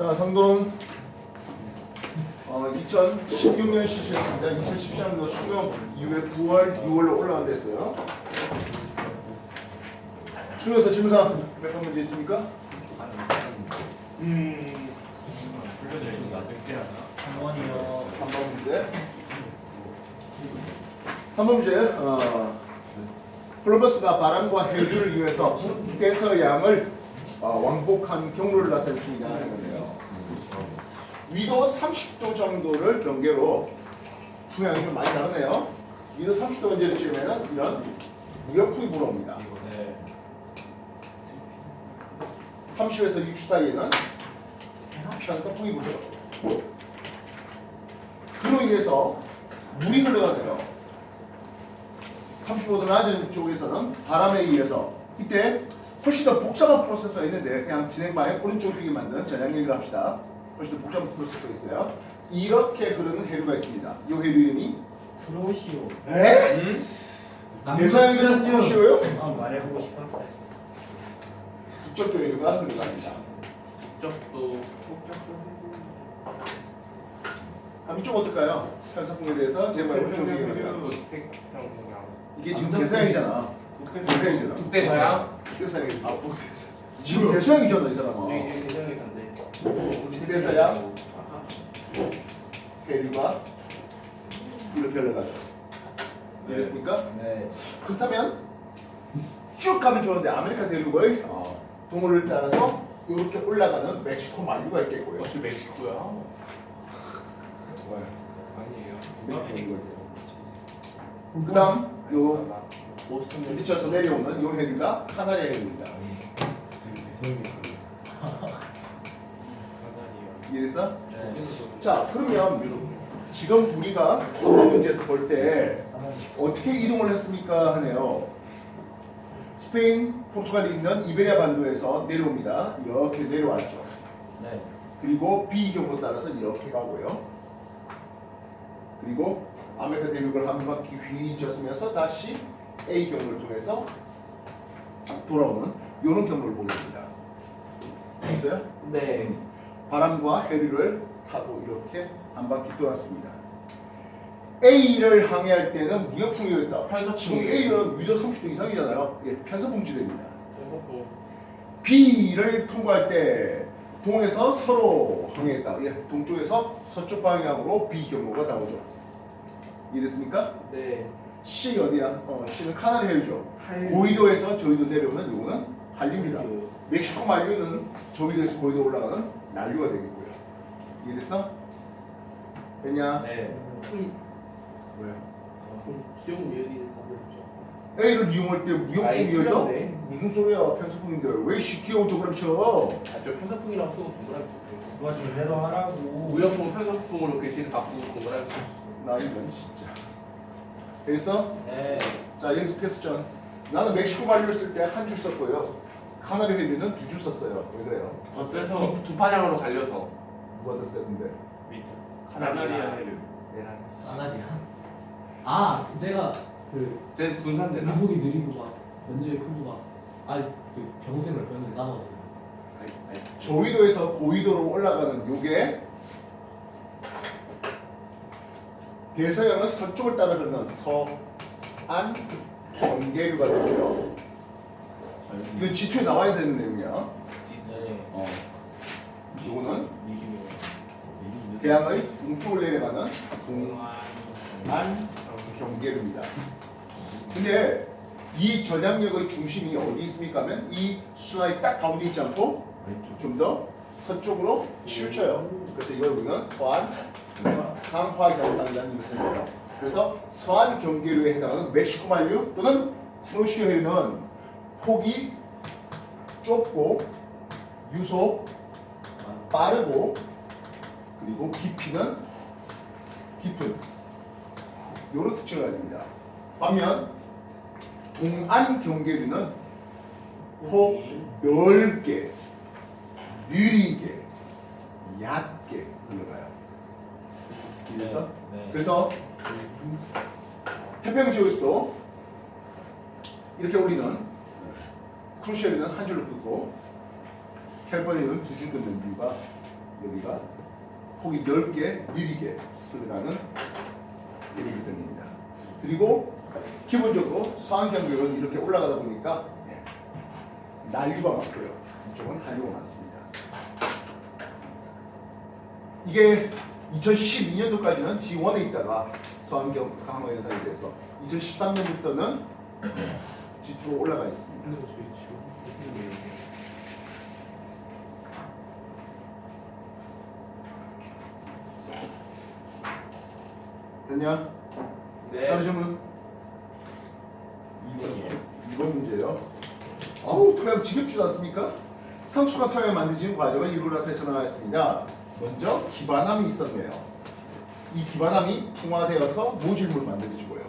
자, 성동 2016년 실시했습니다. 2013년도 수능 이후에 9월, 6월로 올라간댔어요. 수능에서 질문사 몇 번 문제 있습니까? 3번이요. 3번 문제. 3번 문제. 콜럼버스가 바람과 해류를 이용해서 북대서양을 왕복한 경로를 나타냈습니다. 하는 건데요. 위도 30도 정도를 경계로 풍향이 좀 많이 다르네요. 위도 30도 언제를 찍으면 이런 무역풍이 불어옵니다. 30에서 60 사이에는 편서풍이 불어요. 그로 인해서 물이 흘러가네요. 35도 낮은 쪽에서는 바람에 의해서 이때 훨씬 더 복잡한 프로세서가 있는데 그냥 진행 방향 오른쪽 쪽에 만든 전향 얘기를 합시다. 훨씬 더 복잡한 프로세서가 있어요. 이렇게 흐르는 해류가 있습니다. 이 해류 이름이 프로시오. 에? 대서양에서 프로시오요? 말해보고 싶었어요. 북쪽도 해류가 흘러갑니다. 쪽도 그럼 이쪽 어떨까요? 편서풍에 대해서 제발 오른쪽 얘기합니다. 이게 지금 대서양이잖아. 대서양이잖아. 북대서양? 북대서양이 북대서양. 지금 대서양이잖아 이 사람아. 우리 이제 대서양이 간대. 북대서양 해류가 이렇게 흘러가죠. 이해됐습니까? 네. 그렇다면 쭉 가면 좋은데 아메리카 대륙의 동호를 따라서 이렇게 올라가는 멕시코 만류가 있겠고요. 역시 멕시코야? 아니에요. 그 다음 요 보스턴 부딪혀서 내려오는 요 해류가 카나리아 해류입니다. 이해됐어? 네. 자 그러면 지금 우리가 3번 문제에서 볼 때 어떻게 이동을 했습니까 하네요. 스페인, 포르투갈이 있는 이베리아 반도에서 내려옵니다. 이렇게 내려왔죠. 네. 그리고 B 경로 따라서 이렇게 가고요. 그리고 아메리카 대륙을 한 바퀴 휘젓으면서 다시 A 경로를 통해서 돌아오는 이런 경로를 보게 됩니다. 됐어요? 네. 바람과 해류를 타고 이렇게 한 바퀴 돌았습니다. A를 항해할 때는 무역풍이었다. 편서풍. 지금 A는 위도 30도 이상이잖아요. 예, 편서풍지대입니다. B를 통과할 때 동에서 서로 항해했다. 예, 동쪽에서 서쪽 방향으로 B 경로가 나오죠. 이해됐습니까? 네. C 어디야? C는 카나리 해류죠. 한류. 고위도에서 저위도 내려오는 요거는 한류입니다. 멕시코 만류는 저위도에서 고위도 올라가는 난류가 되겠고요. 이해됐어? 됐냐? 네. 왜? 기억 미연이는 하고 있죠. A를 이용할 때 무역풍이었다? 틀렸네. 무슨 소리야? 편수풍인데 왜 시키오죠 그럼 쳐? 저 편서풍이라고 쓰고 동그라미 쳤어요. 그거 제대로 하라고. 무역풍 편서풍으로 글씨를 바꾸고 동그라미 쳤어요. 나 이건 진짜. 됐어? 네. 자 여기서 패스전. 나는 멕시코 만류를 쓸 때 한 줄 썼고요. 카나리 해류는 두 줄 썼어요. 왜 그래요? 더 세서 두 파장으로 갈려서 누가 더 세던데? 카나리아 해류. 아나리아. 아, 제가 그 쟤 군산대나? 이속이 느리고 막 면적이 크고 막 그 병생을 배우는 까먹었어요. 저위도에서 고위도로 올라가는 요게 대서양은 서쪽을 따라 흐르는 서안 경계류가 되고요. 이건 G2에 나와야 되는 내용이야. 네. 요거는 대양의 동쪽을 내려가는 동안 경계류입니다. 근데 이 전향력의 중심이 어디 있습니까 하면 이 수나의 딱 가운데 있지 않고 좀 더 서쪽으로 치우쳐요. 그래서 이걸 우리는 서안 강화 현상이라는 것을 해요. 그래서 서안 경계류에 해당하는 멕시코 만류 또는 프로시오 해류는 폭이 좁고 유속 빠르고 그리고 깊이는 깊은 이런 특징을 가집니다. 반면 동안 경계류는 폭 넓게 느리게 얕게 흘러가요. 이래서 네. 그래서 태평양 지역에서도 이렇게 우리는 크루시아는 한 줄로 끊고 캘리포니아는 두 줄 끊는 이유가 여기가 폭이 넓게 느리게 흘러가는 이렇기 때문입니다. 그리고 기본적으로 서안경교는 이렇게 올라가다 보니까 난류가 많고요. 이쪽은 한류가 많습니다. 이게 2012년도까지는 G1에 있다가 서안경 강화 현상에 대해서 2013년부터는 G2로 올라가 있습니다. 근데 저희 지금 됐냐? 네. 다른 질문? 2번이에요. 2번 문제예요. 아우 토양 지겹지도 않습니까? 성숙한 토양을 만드는 과정은 일부러 나타내쳐 나왔습니다. 먼저 기반함이 있었네요. 이 기반함이 풍화되어서 모질물을 만들어주고요.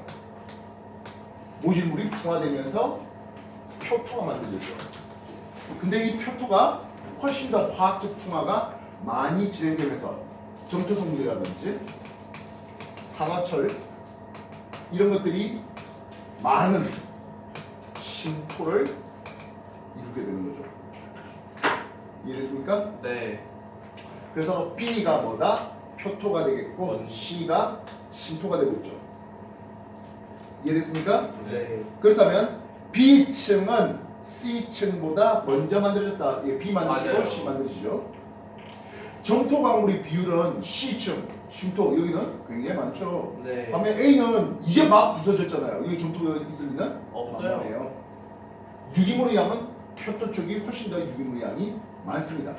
모질물이 풍화되면서 표토가 만들어지죠. 근데 이 표토가 훨씬 더 화학적 풍화가 많이 진행되면서 점토 성분이라든지 산화철 이런 것들이 많은 신토를 이루게 되는 거죠. 이해됐습니까? 네. 그래서 B가 뭐다? 표토가 되겠고 C가 신토가 되고 있죠. 이해됐습니까? 네. 그렇다면 B층은 C층보다 먼저 만들어졌다. 예, B 만들어지고 맞아요. C 만들어지죠. 점토 광물의 비율은 C층, 신토 여기는 굉장히 많죠. 네. 반면 A는 이제 막 부서졌잖아요. 여기 점토가 있을 리는 없어요. 만만해요. 유기물의 양은 표토 쪽이 훨씬 더 유기물의 양이 많습니다.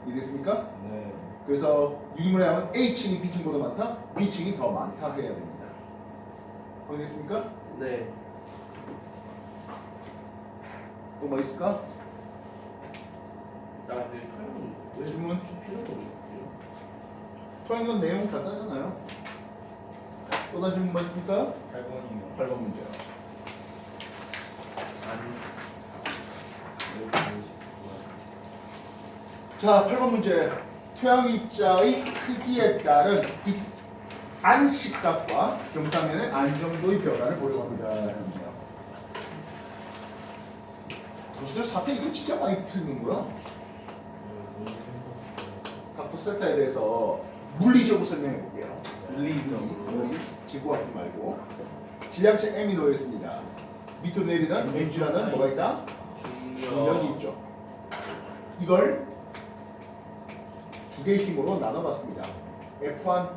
이해됐습니까? 네. 그래서 유기물의 양은 A층이 B층보다 많다, B층이 더 많다 해야 됩니다. 확인됐습니까? 네. 또 뭐 있을까? 나 근데 토양은 왜 질문? 필요가 없지? 토양은 내용 간단하잖아요. 또 다른 질문 뭐 있습니까? 8번이요. 8번 문제요. 자, 8번 문제. 토양 입자의 크기에 따른 안식각과 경사면의 안정도의 변화를 보려고 합니다. 벌써 사태 이거 진짜 많이 틀린 거야. 각도 세타에 대해서 물리적으로 설명해 볼게요. 물리적으로. 지구학도 말고 질량체 M이 놓여 있습니다. 밑으로 내리는 mg라는 뭐가 있다? 중력이 있죠. 이걸 두 개의 힘으로 나눠봤습니다. F1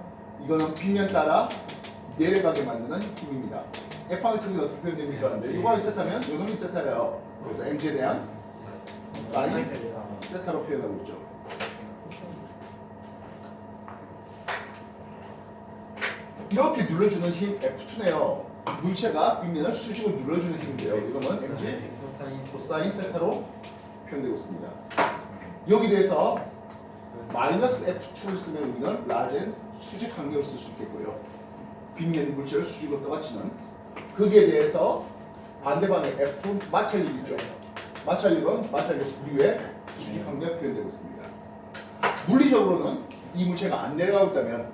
이거는 빗면 따라 내려가게 만드는 힘입니다. F1의 크기가 어떻게 표현됩니까? 근데 이거 세타면 이놈이 세타예요. 그래서 mg에 대한 사인 세타로 표현하고 있죠. 이렇게 눌러주는 힘 F2네요. 물체가 빗면을 수직으로 눌러주는 힘인데요. 이거는 mg 코사인 세타로 표현되고 있습니다. 여기 대해서 마이너스 F2를 쓰면 우리는 라젠 수직 항력을 쓸 수 있겠고요. 빗면 물체를 수직으로 떠받치는 거기에 대해서 반대방에 F 마찰력 있죠. 마찰력은 마찰력 U의 수직 항력 표현되고 있습니다. 물리적으로는 이 물체가 안 내려가고 있다면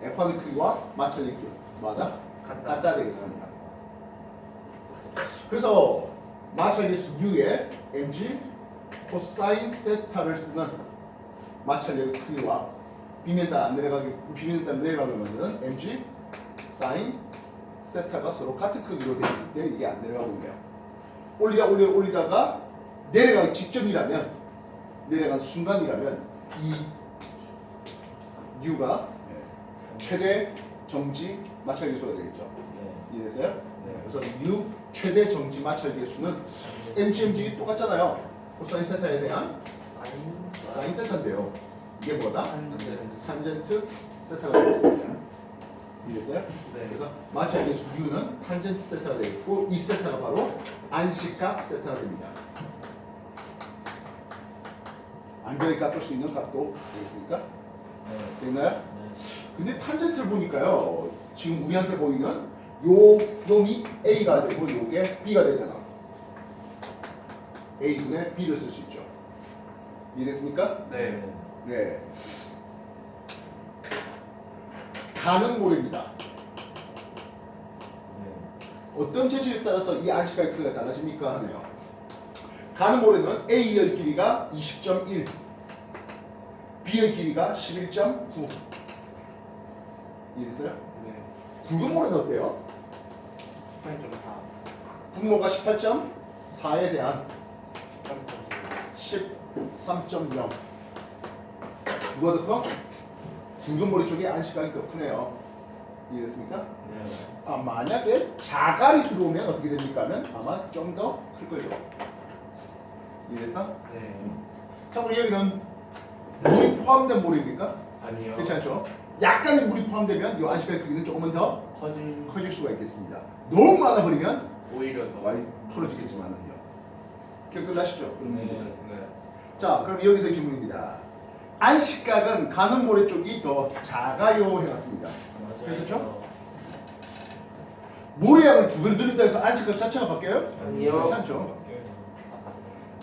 F1의 크기와 마찰력마다 같다 되겠습니다. 그래서 마찰력 U의 mg 코사인 세타를 쓰는 마찰력 크기와 빗면 따라 내려가게 만드는 mg 사인 세타가 서로 같은 크기로 되어 있을 때 이게 안 내려가고 있네요. 올리다가 내려가기 직전이라면, 내려간 순간이라면 이 U가 최대 정지 마찰 계수가 되겠죠. 이해됐어요? 네. 그래서 U 최대 정지 마찰 계수는 mg 똑같잖아요. 코사인 세타에 대한 사인 세타인데요. 이게 뭐다? 탄젠트 세타가 되겠습니다. 이해됐어요? 네. 그래서 마찰 계수 U는 탄젠트 세타가 되겠고 이 세타가 바로 안식각 세타가 됩니다. 안경에 깎을 수 있는 각도 되겠습니까? 됐나요? 근데 탄젠트를 보니까요, 지금 우리한테 보이는 요 놈이 A가 되고 요게 B가 되잖아. A분의 B를 쓸 수 있죠. 이해됐습니까? 네. 네. 가는 모래입니다. 어떤 재질에 따라서 이 안식각의 크기가 달라집니까 하네요. 가는 모래는 A의 길이가 20.1, B의 길이가 11.9. 이해됐어요? 네. 굵은 모래는 어때요? 18.4. 분모가 18.4에 대한 13.0. 누가 더 커? 굵은 모래 쪽이 안식각이 더 크네요. 이해됐습니까? 네. 아, 만약에 자갈이 들어오면 어떻게 됩니까? 하면 아마 좀 더 클 거예요. 이해됐어? 네. 자, 우리 여기는 물이 포함된 모래입니까? 아니요. 괜찮죠? 약간의 물이 포함되면 이 안식각의 크기는 조금은 더 커진 커질 수가 있겠습니다. 너무 많아 버리면 오히려 더. 많이 풀어지겠지만은요. 기억들 하시죠? 그런 네. 문제들. 네. 자, 그럼 여기서 질문입니다. 안식각은 가는 모래 쪽이 더 작아요 해놨습니다. 괜찮죠? 모래양을 두 배로 늘린다 해서 안식각 자체가 바뀌어요? 아니요. 괜찮죠?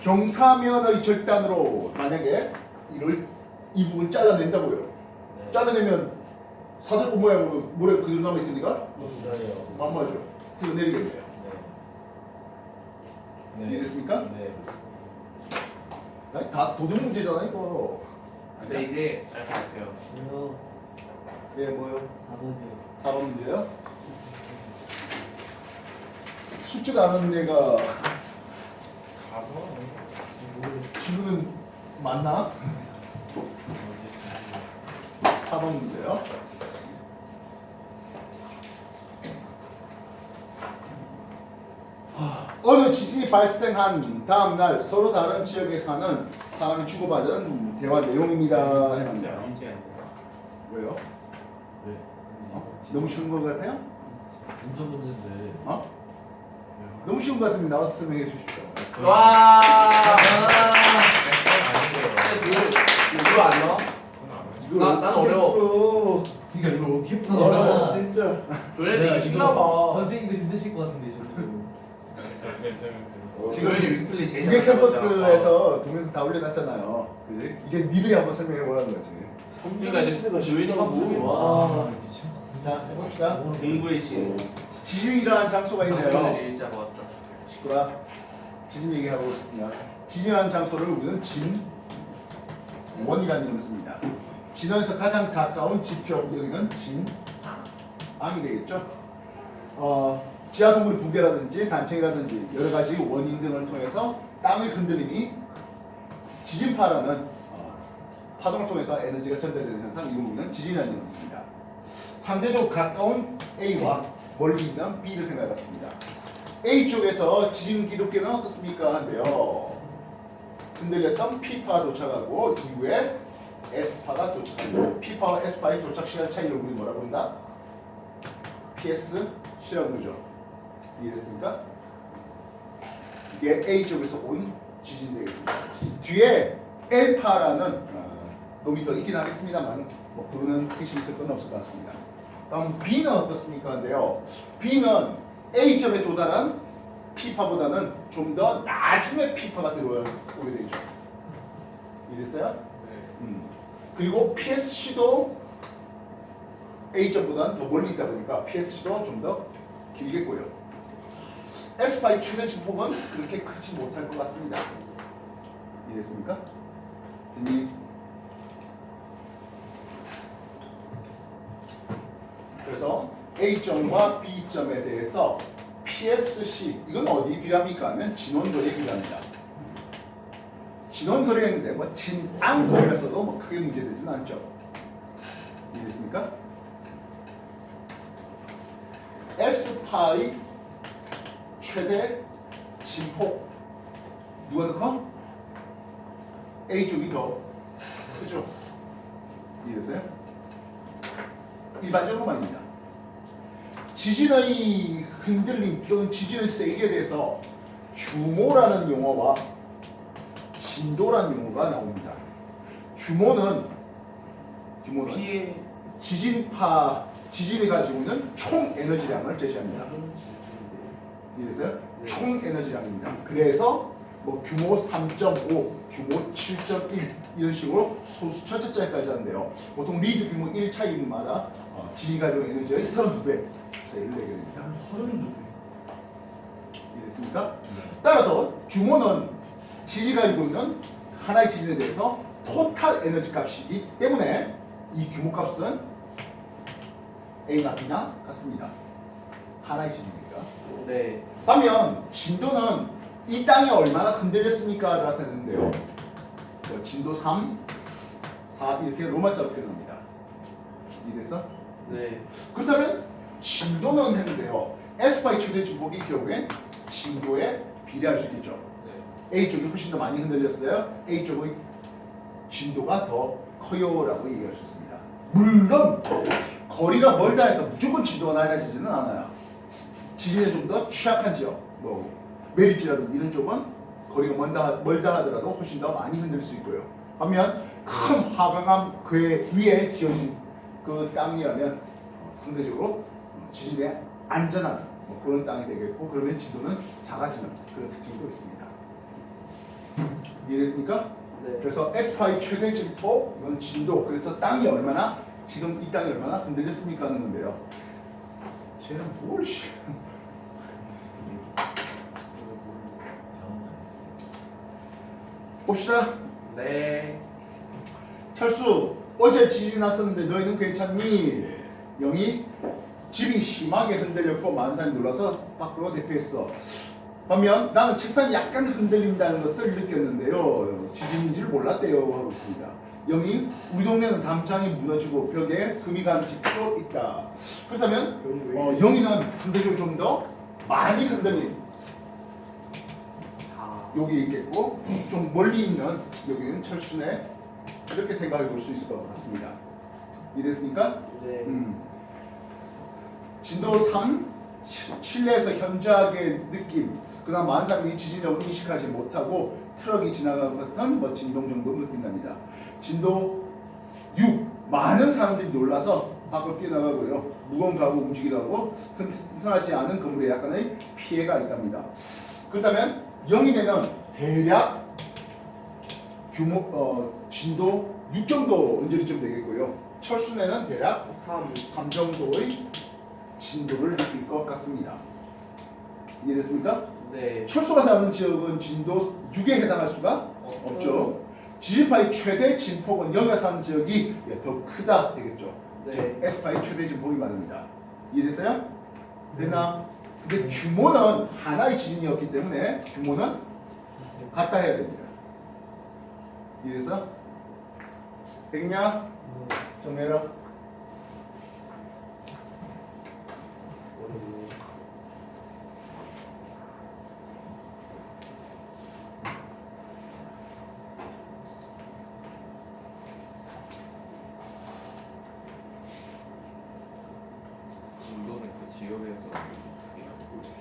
경사면의 절단으로 만약에 이 부분 잘라낸다고요. 네. 잘라내면 사들보 모양으로 모래가 그대로 남아있으니까 없어요. 맞죠? 뒤로 내리겠네요. 네. 이해됐습니까? 네. 아니, 다 도둑 문제잖아 이거. 근데 이제 알 것 같아요. 왜요? 네, 뭐요? 4번이요. 4번 문제요? 숙제도 안 하는 애가 4번. 질문은 맞나? 4번 문제요. 어느 지진이 발생한 다음 날 서로 다른 지역에 사는 사람이 주고받은 대화 내용입니다. 해놨네요. 아니지 않나요? 왜요? 네. 너무 쉬운 것 같아요? 운전 문제인데. 어? 너무 쉬운 것 같으면 나와서 설명해 주십시오. 와. 아니에요. 이거 안 나와? 그건 난 어려워. 그러니까 이걸 어떻게 푸나 어려워. 진짜. 도현이 이거 쉽나 봐. 선생님들 힘드실 것 같은데 저도. 도현이 위클리 제일 두개 잘 캠퍼스에서 동영상 다 올려놨잖아요. 그지? 이제 니들이 한번 설명해 보라는 거지. 그러니까 이제 도현이가 뭐 와 미쳤다. 자, 해봅시다. 공부의 신. 지진이 일어난 장소가 있네요. 장소를 일자로 왔다. 시끄라. 지진 얘기하고 있습니다. 지진하는 장소를 우리는 진원이라는 이름을 씁니다. 진원에서 가장 가까운 지표 여기는 진앙이 되겠죠. 지하 동굴 붕괴라든지 단층이라든지 여러 가지 원인 등을 통해서 땅의 흔들림이 지진파라는 파동을 통해서 에너지가 전달되는 현상, 이걸 우리는 지진이라는 이름을 씁니다. 상대적으로 가까운 A와 멀리 있는 B를 생각해봤습니다. A 쪽에서 지진 기록계는 어떻습니까? 한데요. 흔들렸던 P파가 도착하고 이후에 S파가 도착합니다. P파와 S파의 도착 시간 차이를 우리 뭐라고 부른다? PSC라고 부르죠. 이해됐습니까? 이게 A 쪽에서 온 지진이 되겠습니다. 뒤에 L파라는 놈이 더 있긴 하겠습니다만 뭐 그거는 핵심이 있을 건 없을 것 같습니다. 다음 B는 어떻습니까? 한데요. B는 A점에 도달한 P파보다는 좀 더 나중에 P파가 들어오게 되죠. 이해됐어요? 그리고 PSC도 A점보다는 더 멀리 있다 보니까 PSC도 좀 더 길겠고요. S파의 최대 진폭은 그렇게 크지 못할 것 같습니다. 이해됐습니까? 그래서 A점과 B점에 대해서 PSC 이건 어디에 필요합니까? 하면 진원거리에 필요합니다. 진원거리였는데 뭐 진앙거리를 써도 뭐 크게 문제되지는 않죠. 이해됐습니까? S파의 최대 진폭 누가 더 커? A쪽이 더 크죠. 이해됐어요? 일반적으로 말입니다. 지진의 흔들림 또는 지진의 세기에 대해서 규모라는 용어와 진도라는 용어가 나옵니다. 규모는 피해. 지진이 가지고 있는 총 에너지량을 제시합니다. 이해됐어요? 네. 총 에너지량입니다. 그래서 뭐 규모 3.5, 규모 7.1 이런 식으로 소수천 차이까지 하는데요. 보통 리드 규모 1 차이마다 지진이 가지고 있는 에너지의 32배 차이를 내게 됩니다. 이해됐습니까? 따라서 규모는 지진이 가지고 있는 하나의 지진에 대해서 토탈 에너지 값이기 때문에 이 규모값은 A나 B나 같습니다. 하나의 지진입니다. 네. 반면 진도는 이 땅이 얼마나 흔들렸습니까? 라고 했는데요. 진도 3, 4 이렇게 로마자로 표현합니다. 이해됐어? 네. 그렇다면 진도는 했는데요. S파이 최대 진폭이 결국엔 진도에 비례할 수 있겠죠. 네. A쪽이 훨씬 더 많이 흔들렸어요. A쪽의 진도가 더 커요라고 얘기할 수 있습니다. 물론 거리가 멀다 해서 무조건 진도가 낮아지지는 않아요. 지진에 좀 더 취약한 지역, 뭐 매립지라든지 이런 쪽은 거리가 멀다 하더라도 훨씬 더 많이 흔들 수 있고요. 반면 큰 화강암 궤 위에 지어진 그 땅이라면 상대적으로 지진에 안전한 뭐 그런 땅이 되겠고, 그러면 진도는 작아지는 그런 특징도 있습니다. 이해됐습니까? 네. 그래서 S파이 최대 진폭, 이건 진도, 그래서 땅이 얼마나, 지금 이 땅이 얼마나 흔들렸습니까 하는 건데요. 쟤는 뭘 봅시다. 네. 철수, 어제 지진이 났었는데 너희는 괜찮니? 영희, 집이 심하게 흔들렸고 많은 사람이 놀라서 밖으로 대피했어. 반면 나는 책상이 약간 흔들린다는 것을 느꼈는데요. 지진인지를 몰랐대요 하고 있습니다. 영희, 우리 동네는 담장이 무너지고 벽에 금이 간 집도 있다. 그렇다면 영희는 상대적으로 좀 더 많이 흔들린 여기 있겠고, 좀 멀리 있는 여기는 철수네, 이렇게 생각해 볼 수 있을 것 같습니다. 이해됐습니까? 네. 진도 3, 실내에서 현저하게 느낌, 그다음 많은 사람이 지진을 인식하지 못하고 트럭이 지나가는 듯한 뭐 진동 정도 느낀답니다. 진도 6, 많은 사람들이 놀라서 밖으로 뛰어나가고요. 무거운 가구 움직이기도 하고 튼튼하지 않은 건물에 약간의 피해가 있답니다. 그렇다면 영인에는 대략 규모 진도 6 정도 언저리쯤 되겠고요. 철순에는 대략 3 정도의 진도를 느낄 것 같습니다. 이해됐습니까? 네. 철수가 사는 지역은 진도 6에 해당할 수가 없죠. 지진파의 최대 진폭은 여기가 사는 지역이 더 크다 되겠죠. 네. S파의 최대 진폭이 말입니다. 이해됐어요? 됐나? 근데 규모는 하나의 지진이었기 때문에 규모는 같다 해야 됩니다. 이해됐어? 되겠냐? 정리해라. 진도는 그 지역에서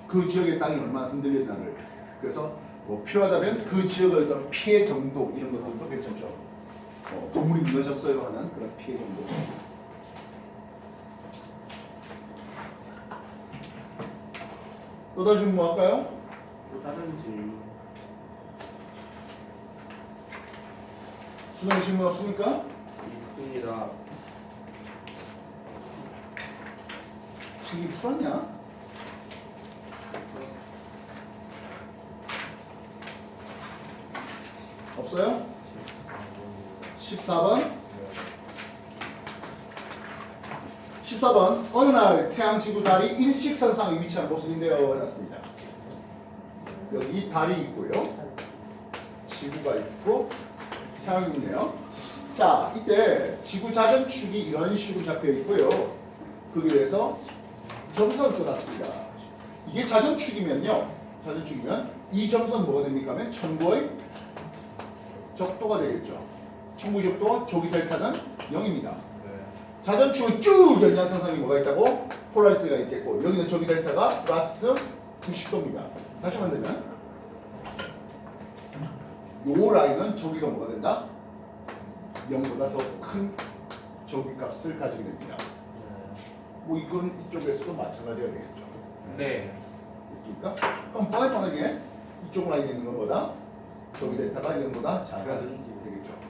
그 지역의 땅이 얼마나 흔들렸나를, 그래서 뭐 필요하다면 그 지역의 어떤 피해 정도 이런 것들도 괜찮죠. 건물이 무너졌어요 하는 그런 피해 정도. 또 다시 뭐 할까요? 또 다른 질문. 수정의 질문 없습니까? 있습니다. 풀기 풀었냐? 없어요? 14번. 14번. 어느 날 태양 지구 달이 일직선상에 위치한 모습인데요. 해놨습니다. 여기 이 달이 있고요. 지구가 있고 태양이 있네요. 자, 이때 지구 자전축이 이런 식으로 잡혀 있고요. 거기에 대해서 점선을 떠났습니다. 이게 자전축이면요. 자전축이면 이 점선 뭐가 됩니까? 하면 천구의 적도가 되겠죠. 천구 적도 조기 델타는 0입니다. 자전축은 쭉 연장선상이 뭐가 있다고? 폴라리스가 있겠고, 여기는 조기 델타가 플러스 90도입니다. 다시 만들면 요 라인은 조기가 뭐가 된다? 0보다 더 큰 조기 값을 가지게 됩니다. 뭐 이건 이쪽에서도 마찬가지가 되겠죠. 네. 됐습니까? 그럼 뻔하게 이쪽 라인에 있는 것보다 조기 델타가 0보다 작아야 되겠죠.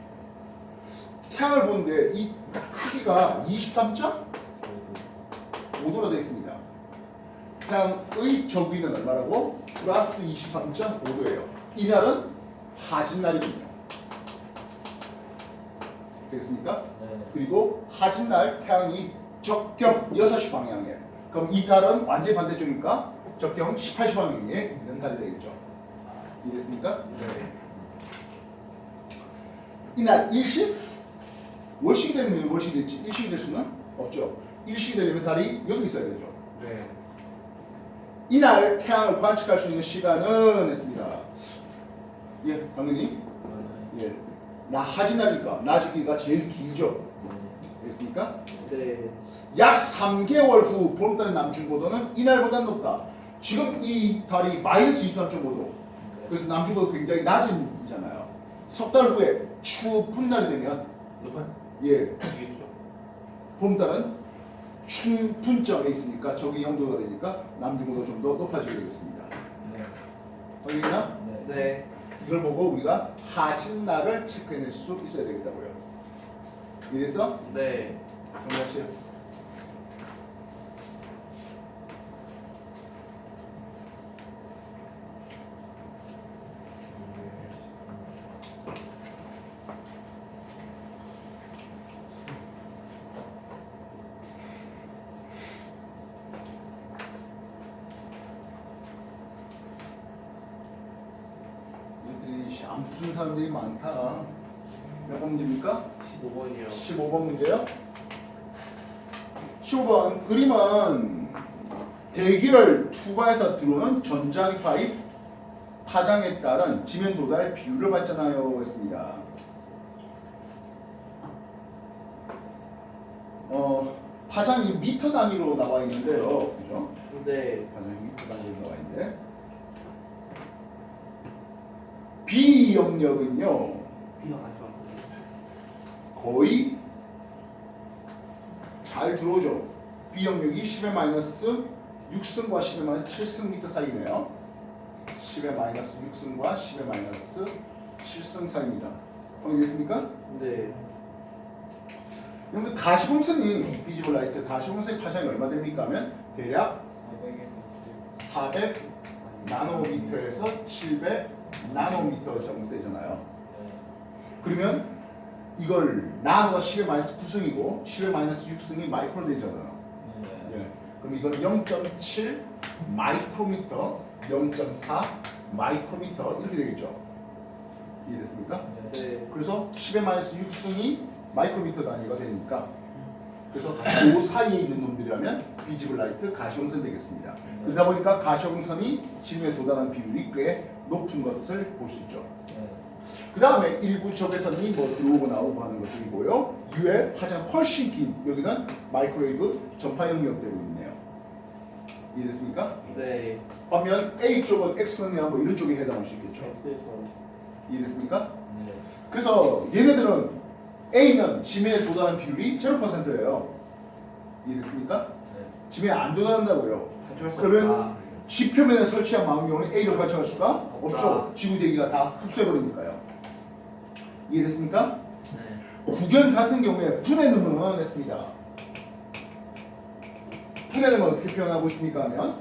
태양을 보는데 이 크기가 23.5도로 되어 있습니다. 태양의 저기는 얼마라고? 플러스 23.5도예요. 이날은 하진날이군요. 되겠습니까? 네. 그리고 하진 날 태양이 적경 6시 방향에, 그럼 이 달은 완전히 반대쪽이니까 적경 18시 방향에 있는 달이 되겠죠. 이해됐습니까? 네. 이날 일식? 월식이 되면 월식이 됐지 일식이 될 수는 없죠. 일식이 되려면 달이 여기 있어야 되죠. 네. 이날 태양을 관측할 수 있는 시간은 했습니다. 예, 당연히 예, 하진 날이니까 낮의 길이가 제일 길죠. 알겠습니까? 네. 약 3개월 후 보름달의 남중고도는 이날보다 높다. 지금 이 달이 마이너스 23.5도. 그래서 남중고도 굉장히 낮은 이잖아요. 석 달 후에 추운 날이 되면 예, 이겠죠. 보름달은 충분점에 있으니까 적이 0도가 되니까 남중고도 좀 더 높아지게 되겠습니다. 네. 알겠나? 네. 네. 이걸 보고 우리가 하진날을 체크해낼 수 있어야 되겠다고요. 이래서 네. 정리합시다. 이들이 안 푸는 사람들이 많다. 몇 번 문제입니까? 15번이요. 15번 문제요. 15번 그림은 대기를 투과해서 들어오는 전자기 파장에 따른 지면 도달 비율을 봤잖아요. 했습니다. 파장이 미터 단위로 나와 있는데요. 그죠? 네. 파장이 미터 단위로 나와 있는데 B 영역은요. 비가 가져왔거든요. 거의 잘 들어오죠. B 영역이 10의 마이너스 6승과 10의 마이너스 7승 미터 사이네요. 10의 마이너스 6승과 10의 마이너스 7승 사이입니다. 확인됐습니까? 네. 여러분 가시광선이 비지블 라이트 가시광선의 파장이 얼마 됩니까 하면 대략 400 나노미터에서 700 나노미터 정도 되잖아요. 그러면 이걸 나노가 10의 마이너스 9승이고 10의 마이너스 6승이 마이크로 되잖아요. 예. 그럼 이건 0.7 마이크로미터, 0.4 마이크로미터 이렇게 되겠죠. 이해됐습니까? 네. 그래서 10의 마이너스 6승이 마이크로미터 단위가 되니까 그래서 그 사이에 있는 놈들이라면 비지블 라이트 가시광선 되겠습니다. 그러다 보니까 가시광선이 지름에 도달하는 비율이 꽤 높은 것을 볼 수 있죠. 그 다음에 일부 적외선이 뭐 들어오고 나오고 하는 것들이고요. U의 파장 훨씬 긴 여기는 마이크로웨이브 전파 영역되고 있네요. 이해됐습니까? 네. 반면 A 쪽은 X선이나 뭐 이런 쪽에 해당할 수 있겠죠. 이해됐습니까? 그래서 얘네들은 A는 지면에 도달하는 비율이 0%예요. 이해됐습니까? 지면에 안 도달한다고요. 가져갈 수 그러면 없다. 지표면에 설치한 망원경은 A를 관측할 수가 없죠. 없다. 지구 대기가 다 흡수해버리니까요. 이해됐습니까? 네. 구경 같은 경우에 분해능은 했습니다. 분해능은 어떻게 표현하고 있습니까 하면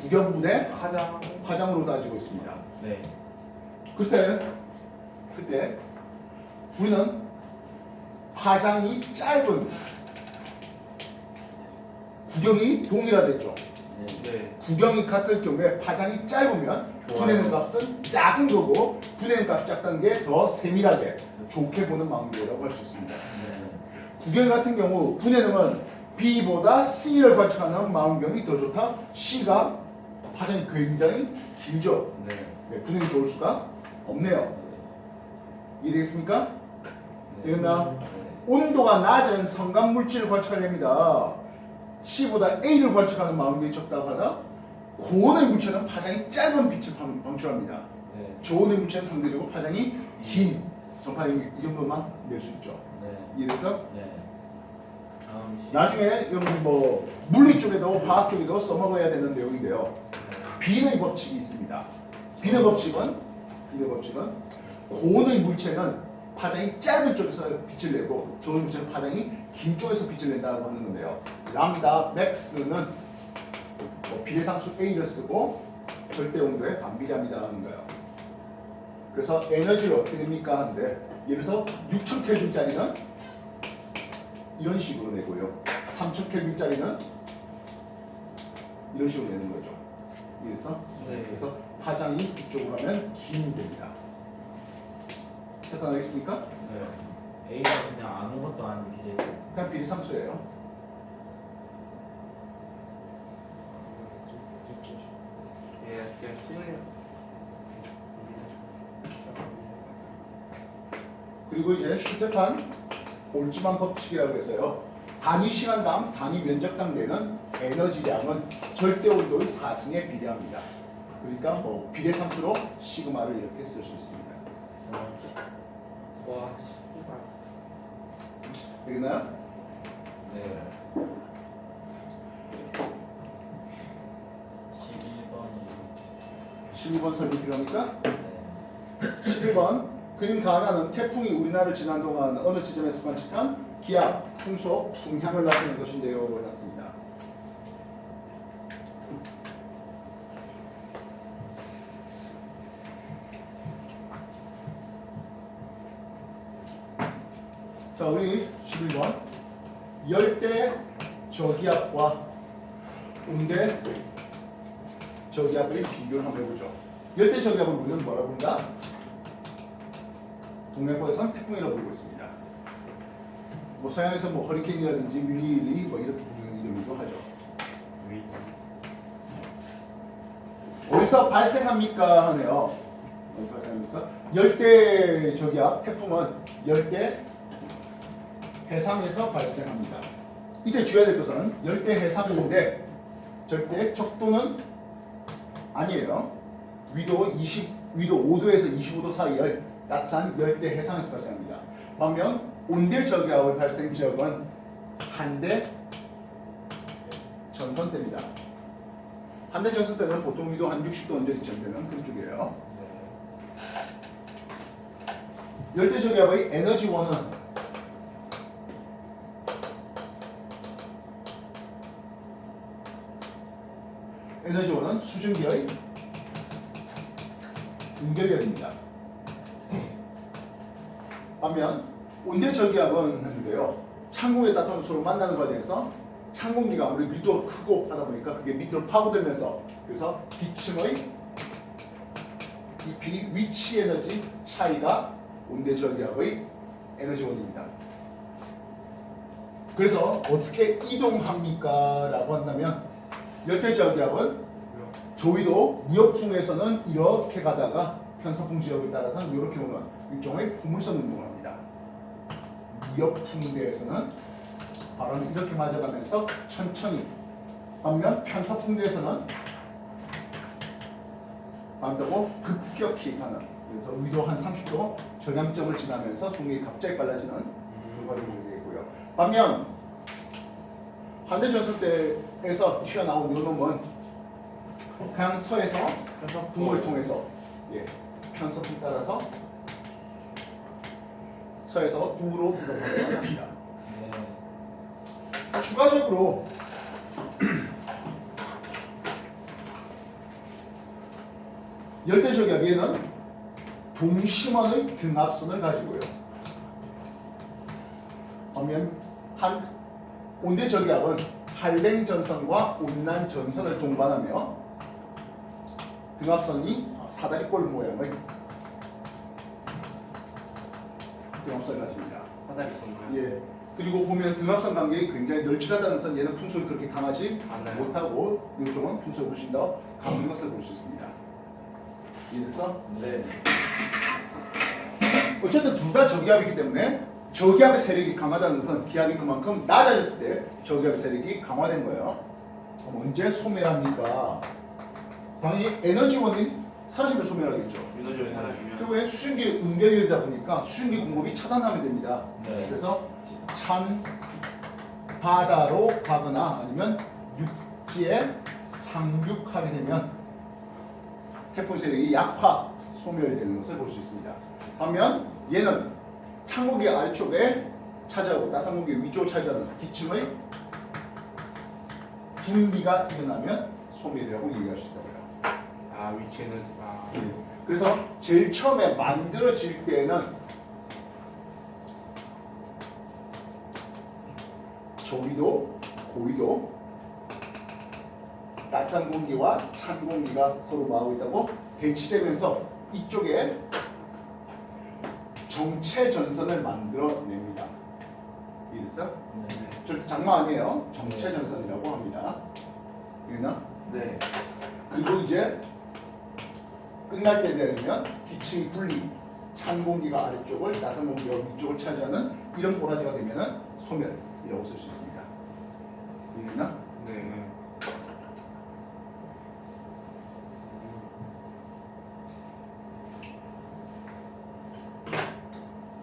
구경분해 화장. 파장으로 따지고 있습니다. 네. 그때 우리는 파장이 짧은 구경이 동일하겠죠. 네. 구경이 같을 경우에 파장이 짧으면 좋아요. 분해는 값은 작은 거고 분해는 값이 작다는 게 더 세밀하게 좋게 보는 망원경이라고 할 수 있습니다. 구경 같은 경우 분해능은 B보다 C를 관측하는 망원경이 더 좋다. C가 파장이 굉장히 길죠. 네, 분해는 좋을 수가 없네요. 이해되겠습니까? 되겠나? 온도가 낮은 성감 물질을 관측하렵니다. C보다 A를 관측하는 망원경이 적다고 하나 고온의 물체는 파장이 짧은 빛을 방출합니다. 저온의 물체는 상대적으로 파장이 긴 전파영역 이 정도만 낼 수 있죠. 이래서 나중에 여러분 뭐 물리 쪽에도 화학 쪽에도 써먹어야 되는 내용인데요. 비너의 법칙이 있습니다. 비너 법칙은 고온의 물체는 파장이 짧은 쪽에서 빛을 내고 저온 물체는 파장이 긴 쪽에서 빛을 낸다고 하는 건데요. 람다 맥스는 뭐 비례상수 A를 쓰고 절대 온도에 반비례합니다 하는 거예요. 그래서 에너지를 어떻게 됩니까 하는데 예를 들어서 6000켈빈짜리는 이런 식으로 내고요. 3000켈빈짜리는 이런 식으로 내는 거죠. 이해했어? 네. 그래서 파장이 이쪽으로 하면 힘이 됩니다. 계산하겠습니까? 네. A가 그냥 아무것도 아닌 비례. 그냥 비례함수예요. 예, 그냥 실례요. 그리고 이제 슈테판 볼츠만 법칙이라고 해서요. 단위 시간당 단위 면적당 내는 에너지량은 절대 온도의 4승에 비례합니다. 그러니까 뭐 비례함수로 시그마를 이렇게 쓸 수 있습니다. 와, 씨발. 되겠나요? 네. 12번이. 12번 설명 필요합니까? 네. 11번 그림 가하나는 태풍이 우리나라를 지난 동안 어느 지점에서 관측한 기압, 풍속, 풍향을 나타낸 것인데요. 해놨습니다. 자, 우리 11번 열대 저기압과 온대 저기압의 비교를 한번 해보죠. 열대 저기압을 우리는 뭐라고 부른다? 동양권에서는 태풍이라고 부르고 있습니다. 뭐 서양에서 뭐 허리케인이라든지 윌리 뭐 이렇게 부르는 이름이기도 하죠. 어디서 발생합니까 하네요. 어디서 발생합니까? 열대 저기압 태풍은 열대 해상에서 발생합니다. 이때 주의해야 될 것은 열대 해상인데 절대 적도는 아니에요. 위도 5도에서 25도 사이의 따뜻한 열대 해상에서 발생합니다. 반면 온대 저기압의 발생 지역은 한대 전선대입니다. 한대 전선대는 보통 위도 한 60도 언저리 지점되는 그런 쪽이에요. 열대 저기압의 에너지원은 수증기의 응결력입니다. 반면 온대 저기압은 했는데요. 찬공의 따뜻한 서로 만나는 과정에서 찬 공기가 아무리 밀도가 크고 하다 보니까 그게 밑으로 파고들면서 그래서 기층의 깊이 위치 에너지 차이가 온대 저기압의 에너지원입니다. 그래서 어떻게 이동합니까? 라고 한다면 열대 저기압은 조위도 무역풍에서는 이렇게 가다가 편서풍 지역에 따라서는 이렇게 오는 일종의 포물선 운동을 합니다. 무역풍대에서는 바람이 이렇게 맞아가면서 천천히, 반면 편서풍대에서는 반대로 급격히 가는, 그래서 위도 한 30도 저량점을 지나면서 속력이 갑자기 빨라지는 그런 과정이 되겠고요. 반면 한대 전술대에서 튀어나온 요놈은 그냥 서에서 북을 통해서 편서풍 따라서 서에서 북으로 이동을 합니다. 추가적으로 열대 저기압에는 동심원의 등압선을 가지고요. 반면 온대 저기압은 한랭 전선과 온난 전선을 동반하며 등압선이 사다리꼴 모양의 등압선을 가집니다. 사다리 건가요? 예. 그리고 보면 등압선 간격이 굉장히 널찍하다는 것은 얘는 풍속이 그렇게 강하지 맞나요? 못하고 이쪽은 풍속이 훨씬 더 강한 것을 볼 수 있습니다. 이해됐어? 네. 어쨌든 둘 다 저기압이기 때문에 저기압의 세력이 강하다는 것은 기압이 그만큼 낮아졌을 때 저기압의 세력이 강화된 거예요. 그럼 언제 소멸합니까? 당연히 에너지원이 사라지면 소멸하겠죠. 에너지를 사라지면 결국엔 수증기 응결이다 보니까 수증기 공급이 차단하면 됩니다. 네. 그래서 찬 바다로 가거나 아니면 육지에 상륙하게 되면 태풍 세력이 약화, 소멸되는 것을 볼 수 있습니다. 반면 얘는 찬 공기 아래쪽에 차지하고 따뜻한 공기 위쪽을 차지하는 기층의 분비가 일어나면 소멸이라고 얘기할 수 있다고요. 아 위치는 그래서 제일 처음에 만들어질 때는 저위도, 고위도, 따뜻한 공기와 찬 공기가 서로 마하고 있다고 대치되면서 이쪽에 정체 전선을 만들어냅니다. 이해됐어요? 네. 절대 장난 아니에요. 정체 전선이라고 합니다. 이해나? 네. 그리고 이제 끝날 때 되면 기층이 분리, 찬 공기가 아래쪽을, 따뜻한 공기가 위쪽을 차지하는 이런 꼬라지가 되면은 소멸이라고 쓸 수 있습니다. 이해나? 네.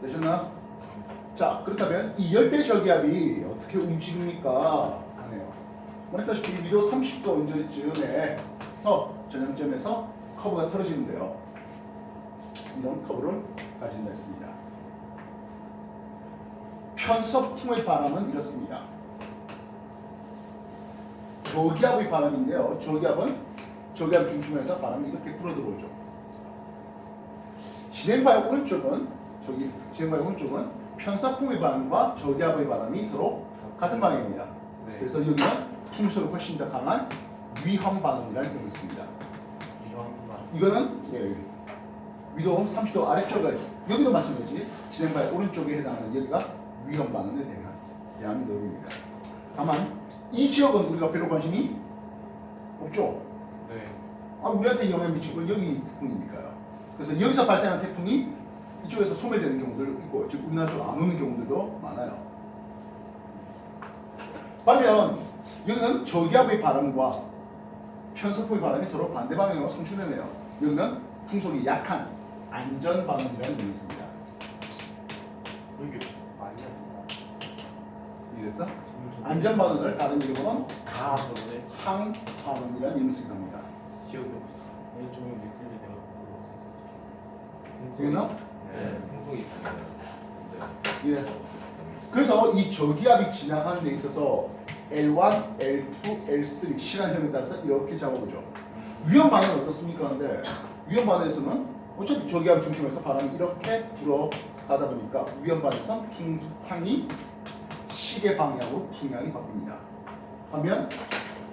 되셨나? 자, 그렇다면 이 열대 저기압이 어떻게 움직입니까? 하네요. 말했다시피 위도 30도 온절쯤에서 전향점에서 커브가 틀어지는데요. 이런 커브를 가진다 했습니다. 편서풍의 바람은 이렇습니다. 저기압의 바람인데요. 저기압 중심에서 바람이 이렇게 불어 들어오죠. 진행바의 오른쪽은 진행바의 오른쪽은 편서풍의 바람과 저기압의 바람이 서로 같은 방향입니다. 네. 그래서 여기는 풍속이 훨씬 더 강한 위험 반응이라는 경우가 있습니다. 위험한. 이거는 위도 30도 아래쪽에 여기도 마찬가지 진행바의 오른쪽에 해당하는 여기가 위험 반응에 대한 내용입니다. 다만 이 지역은 우리가 별로 관심이 없죠. 네. 우리한테 영향 미치는 건 여기 태풍이니까요. 그래서 여기서 발생한 태풍이 이쪽에서 소멸되는 경우도 있고, 즉 우리나라 쪽 안 오는 경우들도 많아요. 반면 여기는 저기압의 바람과 편서풍의 바람이 서로 반대 방향으로 성취되네요. 여기는 풍속이 약한 안전 반응이라는 게 있습니다. 이게 많이 합니다. 이해됐어? 안전 반응을 다른 이름으로는 네. 가항 반응이라는 이름을 쓰기도 합니다. 기억이 없어. 좀 미끌리 되고. 되겠나? 네. 풍속이 있어요. 예. 그래서 이 저기압이 지나가는 데 있어서 L1, L2, L3 시간형에 따라서 이렇게 잡아보죠. 위험 반응은 어떻습니까? 근데 위험 반응에서는 어차피 저기압 중심에서 바람이 이렇게 불어가다 보니까 위험 반응에서 풍향이 시계 방향으로 풍향이 바뀝니다. 반면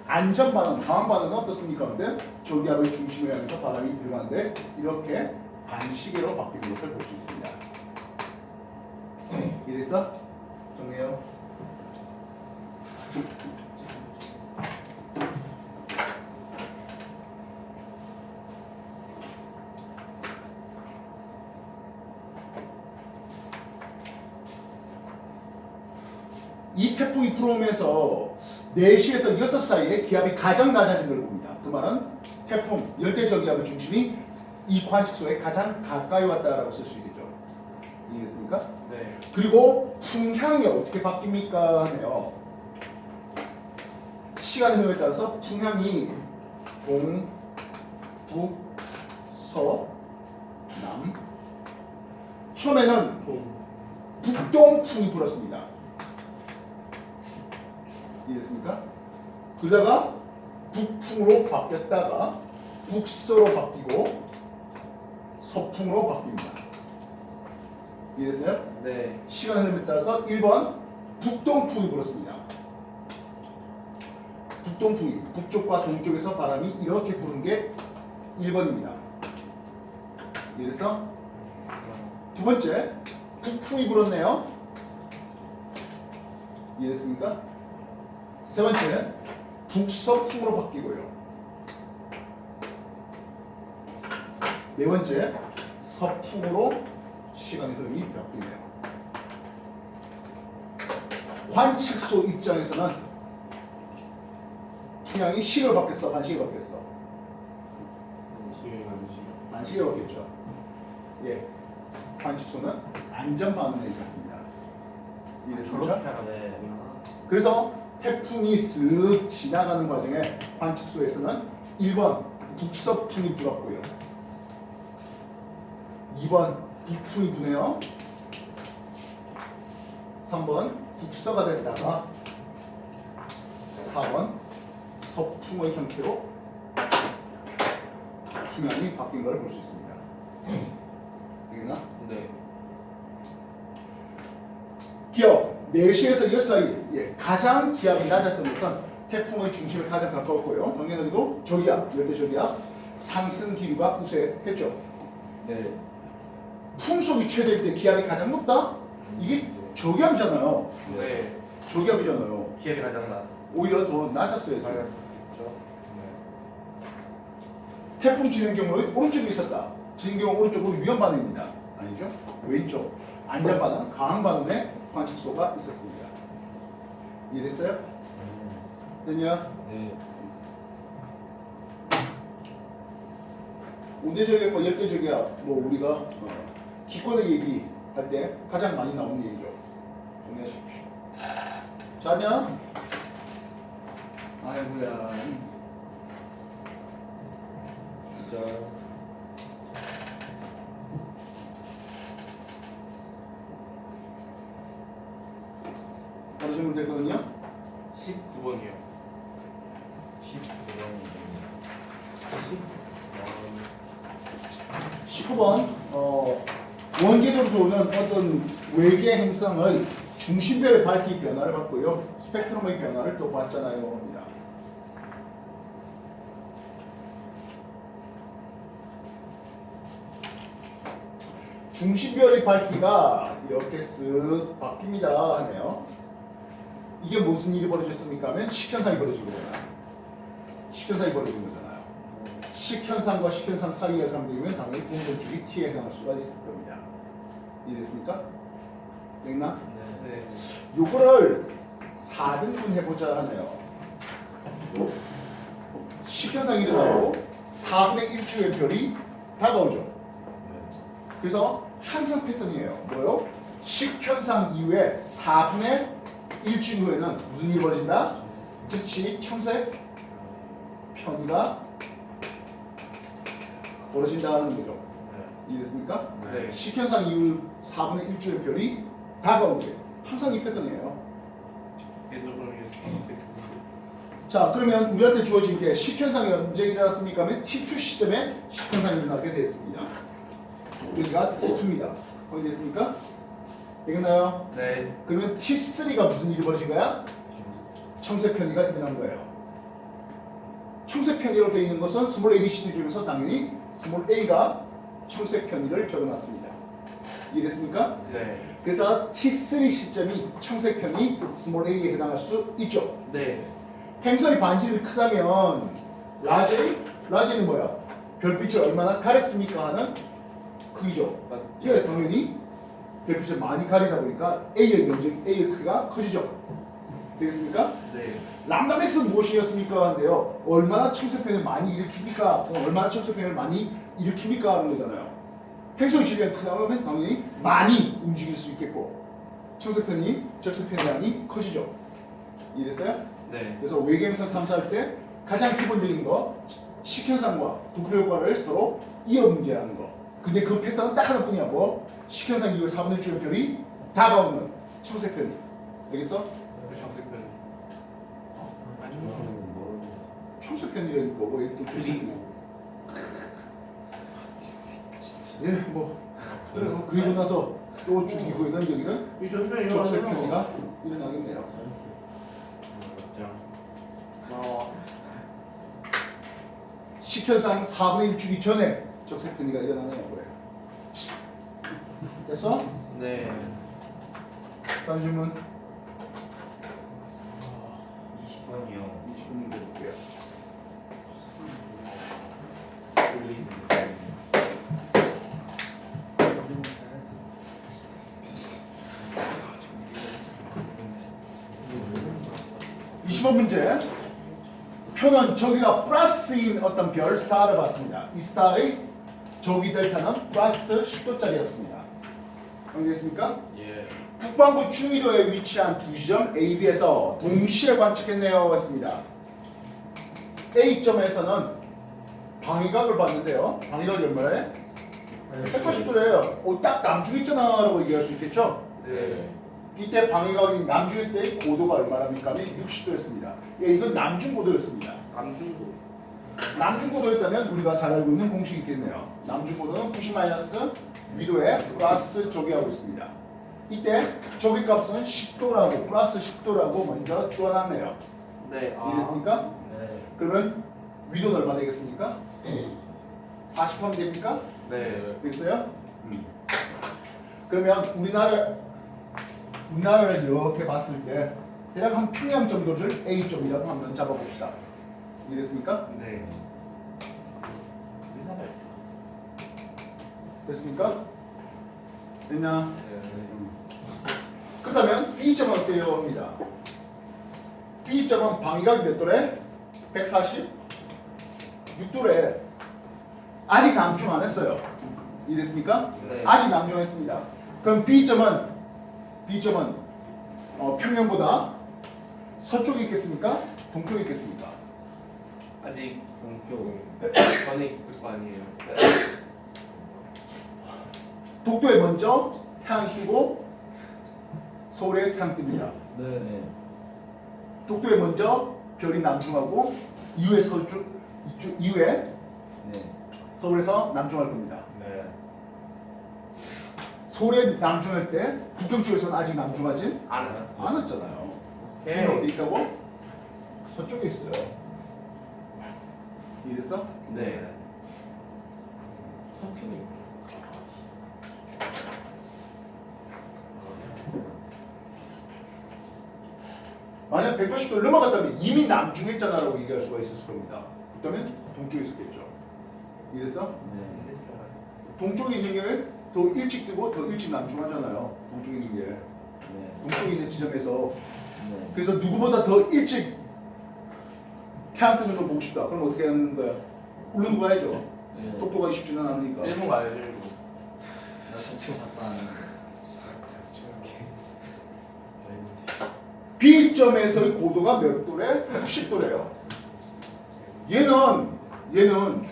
안전 반응, 강한 반응은 어떻습니까? 근데 저기압의 중심에 의해서 바람이 들어가는데 이렇게 반시계로 바뀌는 것을 볼 수 있습니다. 이해됐어? 정리해요. 이 태풍이 불어오면서 4시에서 6 사이에 기압이 가장 낮아진 걸 봅니다. 그 말은 태풍, 열대저기압의 중심이 이 관측소에 가장 가까이 왔다라고 쓸 수 있겠죠. 이해했습니까? 네. 그리고 풍향이 어떻게 바뀝니까 하네요. 시간의 흐름에 따라서 풍향이 동, 북, 서, 남. 처음에는 북동풍이 불었습니다. 이해됐습니까? 그러다가 북풍으로 바뀌었다가 북서로 바뀌고 서풍으로 바뀝니다. 이해됐어요? 네. 시간 흐름에 따라서 1번 북동풍이 불었습니다. 북동풍이 북쪽과 동쪽에서 바람이 이렇게 부는 게 1번입니다. 이해됐어? 두 번째 북풍이 불었네요. 이해됐습니까? 세 번째 북서풍으로 바뀌고요. 네 번째 서풍으로 시간의 흐름이 바뀌네요. 관측소 입장에서는 풍향이 시계로 바뀌었어, 반시계로 바뀌었어? 반시계로 바뀌었죠. 예, 관측소는 안전 반응에 있었습니다. 이해됐습니까? 네. 그래서 태풍이 쓱 지나가는 과정에 관측소에서는 1번 북서풍이 불었고요. 2번 북풍이 부네요. 3번 북서가 됐다가 4번 서풍의 형태로 풍향이 바뀐 걸 볼 수 있습니다. 되겠나? 네. 기억 4시에서 6시 사이 가장 기압이 낮았던 것은 태풍의 중심에 가장 가까웠고요. 당연하게도 저기압, 열대 저기압 상승 기류가 우세했죠. 네. 풍속이 최대일 때 기압이 가장 높다? 이게 저기압이잖아요. 네. 저기압이잖아요. 기압이 가장 낮. 오히려 더 낮았어야죠. 그렇죠. 태풍 진행 경로의 오른쪽에 있었다. 진행 경로 오른쪽은 위험 반응입니다. 아니죠? 왼쪽 안전 반응, 강한 반응의 관측소가 있었습니다. 이해됐어요? 됐냐? 네. 온대저기압과 열대저기압 뭐 우리가 기권의 얘기할 때 가장 많이 나오는 얘기죠. 정리하십시오. 자냐? 아이고야. 진짜. 받으시면 되거든요. 19번이요. 19번 원기적으로 도는 어떤 외계 행성의 중심별의 밝기 변화를 봤고요. 스펙트럼의 변화를 또 봤잖아요. 합니다. 중심별의 밝기가 이렇게 쓱 바뀝니다 하네요. 이게 무슨 일이 벌어졌습니까 하면 식현상이 벌어진 거잖아요. 식현상이 벌어진 거잖아요. 식현상과 식현상 사이에 상대면 당연히 공전축이 T에 해당할 수가 있을 겁니다. 이해됐습니까? 됐나? 네. 요거를 4등분 해보자 하네요. 식현상이 일어나고 4분의 1주의 별이 다가오죠. 그래서 항상 패턴이에요. 뭐요? 식현상 이후에 4분의 1주 후에는 무슨 일이 벌어진다? 그치, 청색 편의가 벌어진다는 거죠. 이해됐습니까? 네. 식현상 이후 4분의 1주의 별이 다가오게. 항상 이 패턴이에요. 자, 그러면 우리한테 주어진 게 식현상이 언제 일어났습니까? 하면 T2 시점에 식현상이 일어나게 되었습니다. 여기가 T2입니다. 거기 됐습니까? 되겠나요? 네. 그러면 T3가 무슨 일이 벌어진 거야? 청색 편의가 일어난 거예요. 청색 편의로 되어 있는 것은 스몰 ABCD 중에서 당연히 스몰 A가 청색 편의를 적어놨습니다. 이해됐습니까? 네. 그래서 T3 시점이 청색 편의 스몰 A에 해당할 수 있죠. 네. 행성의 반지름이 크다면 라지는 뭐야? 별빛을 얼마나 가렸습니까 하는 크기죠. 이게 당연히 별빛을 많이 가리다 보니까 A의 면적, A의 크기가 커지죠. 되겠습니까? 네. 람다 맥스는 무엇이었습니까? 한데요. 얼마나 청색편을 많이 일으킵니까? 얼마나 청색편을 많이 일으킵니까? 하는 거잖아요. 행성의 질량이 크다면 당연히 많이 움직일 수 있겠고 청색편이 적색편의 양이 커지죠. 이해됐어요? 네. 그래서 외계행성 탐사할 때 가장 기본적인 거 식현상과 도플러 효과를 서로 이어 문제하는 거. 근데 그 패턴은 딱 하나뿐이야. 뭐? 식현상 이후 4분의 1주의 별이 다가오는 청색편이. 알겠어? 정색변. 청색편이라니까 뭐 이게 또 그리고. 예, 뭐 그리고 나서 또 쭉 이후에는 여기는 이 전편이 적색편이가 일어나겠네요. 식현상 4분의 1주기 전에 적색편이가 일어나네요. 그래. 됐어? 네. 다른 질문 20번이요. 20분 해볼게요. 올리는. 20번 문제. 표는 저기가 플러스인 어떤 별 스타를 봤습니다. 이 스타의 저기 델타는 플러스 10도짜리였습니다. 알겠습니까? 예. 북반구 중위도에 위치한 두 지점 A, B에서 동시에 관측했네요. 했습니다. A점에서는 방위각을 봤는데요. 방위각이 얼마래? 180도래요. 딱 남중 있잖아 라고 얘기할 수 있겠죠? 네. 이때 방위각이 남중 있을 때 고도가 얼마랍니까? 60도였습니다. 예, 이건 남중 고도였습니다. 남중도. 남중 고도였다면 우리가 잘 알고 있는 공식이 있겠네요. 남중 고도는 90 마이너스 위도에 플러스 저기하고 있습니다. 이때 조기값은 10도라고 플러스 10도라고 먼저 주어놨네요. 네. 이해됐습니까? 네. 그러면 위도는 얼마 되겠습니까? 40하면 됩니까? 네. 됐어요? 그러면 우리나라를 이렇게 봤을 때 대략 한 평양 정도를 A점이라고 한번 잡아봅시다. 이해됐습니까? 네. 됐습니까? 됐냐? 네. 그렇다면 B점은 어때요? 합니다. B점은 방위각이 몇 도래? 146도래. 아직 남중 안 했어요. 이해됐습니까? 네. 아직 남중했습니다. 그럼 B점은 평양보다 서쪽에 있겠습니까? 동쪽에 있겠습니까? 아직 동쪽. 전에 있을 거 아니에요. 독도에 먼저 태양이 휘고 서울에 태양 뜹니다. 네. 독도에 먼저 별이 남중하고 이후에 네. 서울에서 남중할 겁니다. 네. 서울에 남중할 때 북경 쪽에서는 아직 남중하지 안 왔어. 않았잖아요. 걔는 어디 있다고? 서쪽에 있어요. 이해됐어? 네. 삼촌이 만약 180도를 넘어갔다면 이미 남중했잖아라고 얘기할 수가 있었을 겁니다. 그렇다면 동쪽에 있었겠죠. 이해됐어? 네. 동쪽에 있는 게 더 일찍 뜨고 더 일찍 남중하잖아요. 동쪽에 있는 게. 네. 동쪽에 있는 지점에서. 네. 그래서 누구보다 더 일찍 태양 뜨는 걸 보고 싶다. 그럼 어떻게 하는 거야? 울릉도 가야죠. 네. 독도가 쉽지는 않으니까. 일본 가요, 일본. 나 동쪽 갔다 왔는데. B점에서의 고도가 몇 도래? 60도래요. 얘는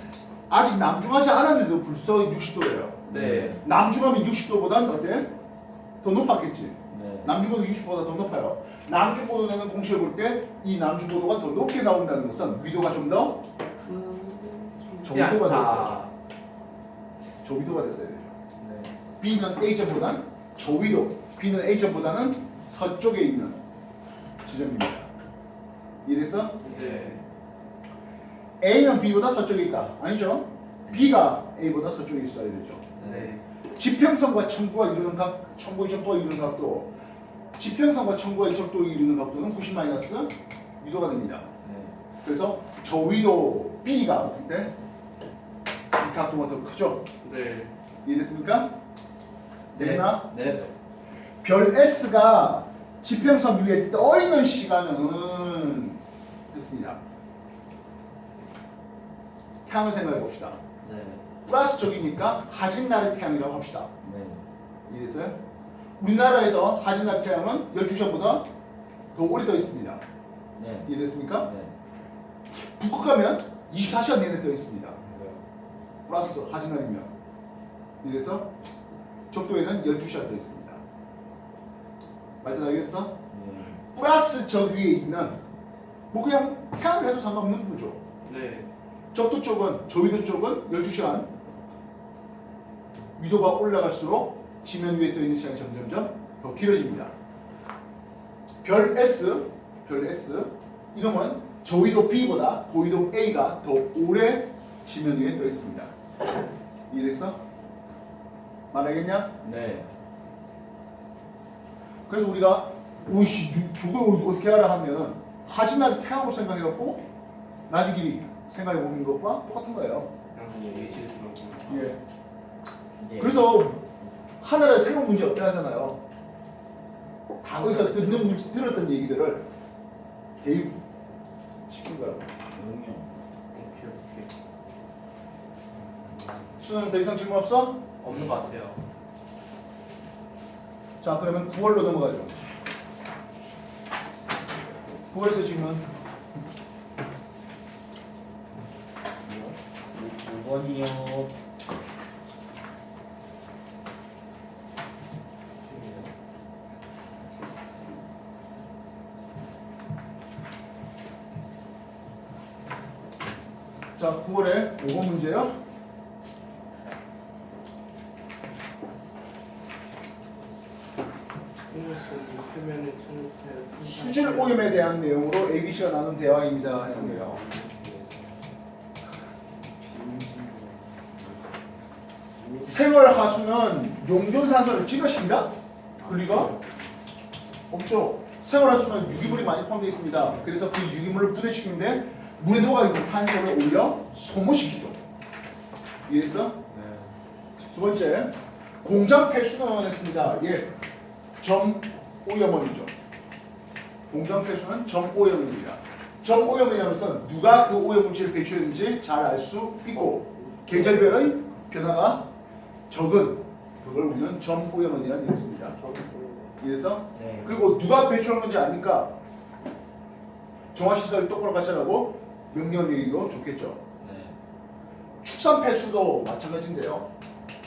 아직 남중하지 않았는데도 벌써 60도래요. 네. 남중하면 60도보다는 어때? 더 높았겠지. 네. 남중고도 60보다 더 높아요. 남중고도는 공식을 볼 때 이 남중고도가 더 높게 나온다는 것은 위도가 좀 더 저위도가 됐어요. 저위도가 됐어야 되죠. 네. B는 A점보다는 저위도, B는 A점보다는 서쪽에 있는 지점입니다. 이해됐어? 네. A는 B보다 서쪽에 있다. 아니죠? B가 A보다 서쪽에 있어야 되죠. 네. 지평선과 청구가 이루는 청구 이점도가 이루는 각도, 지평선과 청구가 이점도가 이루는 각도는 90 마이너스 위도가 됩니다. 네. 그래서 저위도 B가 어떨 때 이 각도가 더 크죠? 네. 이해됐습니까? 됐나? 네. 별 S가 지평선 위에 떠 있는 시간은 됐습니다. 태양을 생각해 봅시다. 네. 플러스 쪽이니까 하진날의 태양이라고 합시다. 네. 이해됐어요? 우리나라에서 하진날 태양은 12시간보다 더 오래 떠 있습니다. 네. 이해됐습니까? 네. 북극 가면 24시간 내내 떠 있습니다. 플러스 하진날이면. 이래서 적도에는 12시간 떠 있습니다. 말뜻 알겠어? 네. 플러스 저 위에 있는 뭐 그냥 태양을 해도 상관없는 거죠. 네. 적도 쪽은 저위도 쪽은 12시간 위도가 올라갈수록 지면 위에 떠 있는 시간이 점점점 더 길어집니다. 별 S 이놈은 저위도 B보다 고위도 A가 더 오래 지면 위에 떠 있습니다. 이해됐어? 말하겠냐? 네. 그래서 우리가 오이씨 저걸 어떻게 알아 하면 하진날 태양으로 생각해갖고 낮이 길이 생각해보는 것과 똑같은 거예요. 그냥 예시를 들어보고. 예. 이제 그래서 하늘에 새로운 문제 없다 하잖아요. 다 거기서 들었던 얘기들을 대입 시킨 거라고. 응용. 오케이. 수능 더 이상 질문 없어? 없는 것 같아요. 자 그러면 9월로 넘어가죠. 9월에서 질문. 5번이요. 자 9월에 5번 문제요. 생물성이 표면의 천체 수질 오염에 대한 내용으로 ABC가 나눈 대화입니다. 했는데요. 생활하수는 용존산소를 찍으십니다. 분리가 없죠. 생활하수는 유기물이 많이 포함되어 있습니다. 그래서 그 유기물을 분해시키는데 물에 녹아 있는 산소를 오히려 소모시키죠. 이해했어? 네. 두 번째, 공장 폐수는 했습니다. 예, 점오염원이죠. 공장 폐수는 점오염원입니다. 점오염이라는 것은 누가 그 오염물질을 배출했는지 잘 알 수 있고 계절별의 변화가 적은 그걸 우리는 점오염원이라는 얘기를 씁니다. 이해해서? 네. 그리고 누가 배출한 건지 아니까 정화시설 똑바로 갖춰라고 명령 내리도 좋겠죠. 네. 축산 폐수도 마찬가지인데요.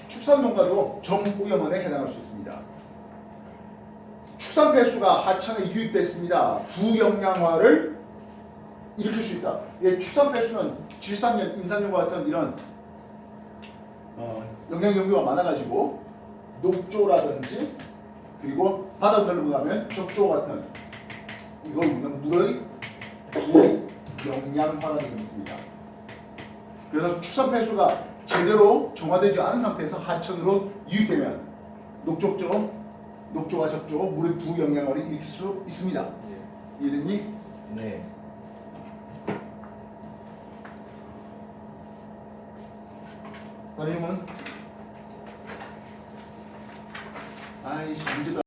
축산 농가도 점오염원에 해당할 수 있습니다. 축산 폐수가 하천에 유입됐습니다. 부영양화를 일으킬 수 있다. 예, 축산 폐수는 질산염, 인산염과 같은 이런 영양 용도가 많아가지고 녹조라든지 그리고 바다 내려가면 적조 같은 이걸 우리는 물의 부영양화라는 게 있습니다. 그래서 축산 폐수가 제대로 정화되지 않은 상태에서 하천으로 유입되면 녹조가 적조, 물의 부영양화를 일으킬 수 있습니다. 이해됐니?